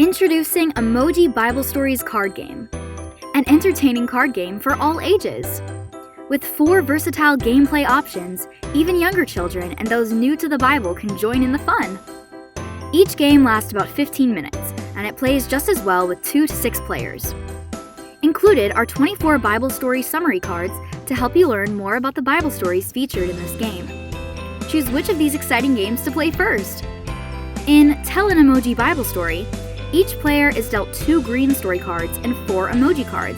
Introducing Emoji Bible Stories card game, an entertaining card game for all ages. With 4 versatile gameplay options, even younger children and those new to the Bible can join in the fun. Each game lasts about 15 minutes, and it plays just as well with 2 to 6 players. Included are 24 Bible story summary cards to help you learn more about the Bible stories featured in this game. Choose which of these exciting games to play first. In Tell an Emoji Bible Story, each player is dealt 2 green story cards and 4 emoji cards.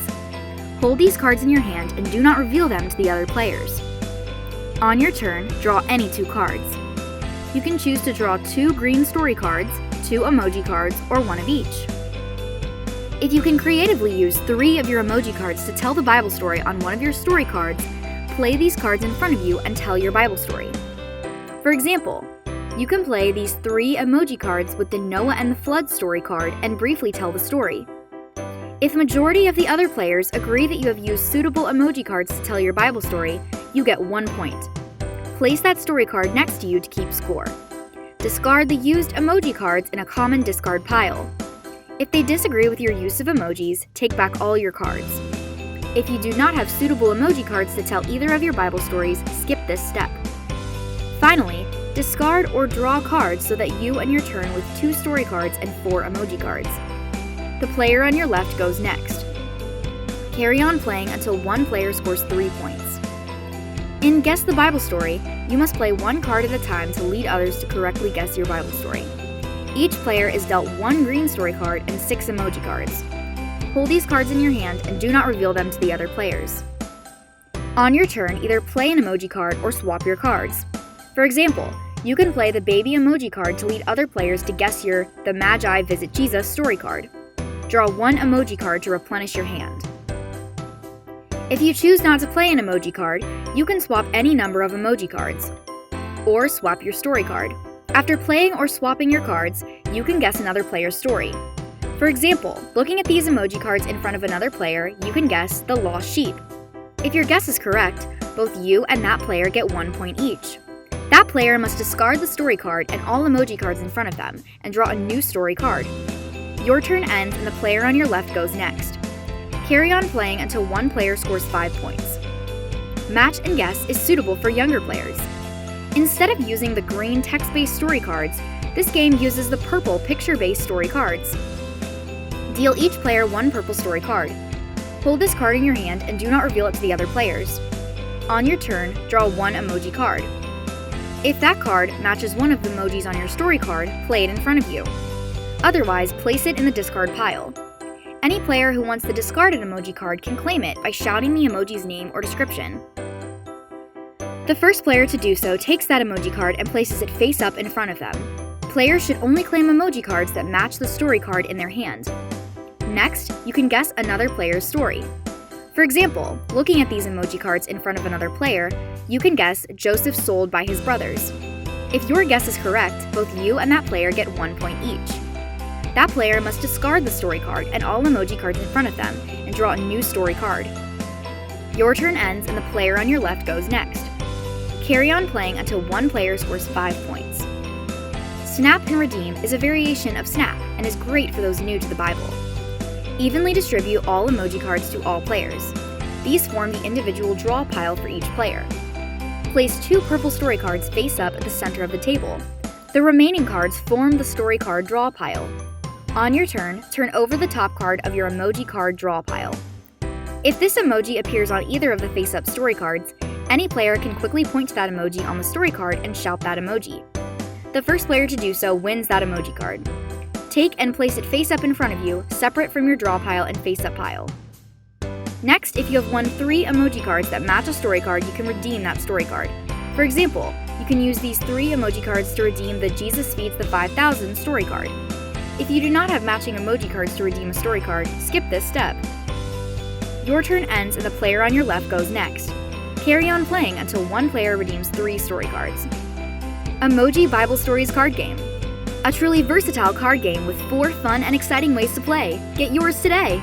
Hold these cards in your hand and do not reveal them to the other players. On your turn, draw any 2 cards. You can choose to draw 2 green story cards, 2 emoji cards, or 1 of each. If you can creatively use 3 of your emoji cards to tell the Bible story on one of your story cards, play these cards in front of you and tell your Bible story. For example, you can play these 3 emoji cards with the Noah and the Flood story card and briefly tell the story. If majority of the other players agree that you have used suitable emoji cards to tell your Bible story, you get 1 point. Place that story card next to you to keep score. Discard the used emoji cards in a common discard pile. If they disagree with your use of emojis, take back all your cards. If you do not have suitable emoji cards to tell either of your Bible stories, skip this step. Finally, discard or draw cards so that you and your turn with 2 story cards and 4 emoji cards. The player on your left goes next. Carry on playing until one player scores 3 points. In Guess the Bible Story, you must play 1 card at a time to lead others to correctly guess your Bible story. Each player is dealt 1 green story card and 6 emoji cards. Hold these cards in your hand and do not reveal them to the other players. On your turn, either play an emoji card or swap your cards. For example, you can play the baby emoji card to lead other players to guess your The Magi Visit Jesus story card. Draw 1 emoji card to replenish your hand. If you choose not to play an emoji card, you can swap any number of emoji cards, or swap your story card. After playing or swapping your cards, you can guess another player's story. For example, looking at these emoji cards in front of another player, you can guess the lost sheep. If your guess is correct, both you and that player get 1 point each. That player must discard the story card and all emoji cards in front of them, and draw a new story card. Your turn ends and the player on your left goes next. Carry on playing until one player scores 5 points. Match and Guess is suitable for younger players. Instead of using the green text-based story cards, this game uses the purple picture-based story cards. Deal each player 1 purple story card. Hold this card in your hand and do not reveal it to the other players. On your turn, draw 1 emoji card. If that card matches one of the emojis on your story card, play it in front of you. Otherwise, place it in the discard pile. Any player who wants the discarded emoji card can claim it by shouting the emoji's name or description. The first player to do so takes that emoji card and places it face up in front of them. Players should only claim emoji cards that match the story card in their hand. Next, you can guess another player's story. For example, looking at these emoji cards in front of another player, you can guess Joseph sold by his brothers. If your guess is correct, both you and that player get 1 point each. That player must discard the story card and all emoji cards in front of them and draw a new story card. Your turn ends and the player on your left goes next. Carry on playing until one player scores 5 points. Snap and Redeem is a variation of Snap and is great for those new to the Bible. Evenly distribute all emoji cards to all players. These form the individual draw pile for each player. Place 2 purple story cards face up at the center of the table. The remaining cards form the story card draw pile. On your turn, turn over the top card of your emoji card draw pile. If this emoji appears on either of the face-up story cards, any player can quickly point to that emoji on the story card and shout that emoji. The first player to do so wins that emoji card. Take and place it face up in front of you, separate from your draw pile and face-up pile. Next, if you have won 3 emoji cards that match a story card, you can redeem that story card. For example, you can use these 3 emoji cards to redeem the Jesus Feeds the 5,000 story card. If you do not have matching emoji cards to redeem a story card, skip this step. Your turn ends and the player on your left goes next. Carry on playing until one player redeems 3 story cards. Emoji Bible Stories card game. A truly versatile card game with 4 fun and exciting ways to play. Get yours today!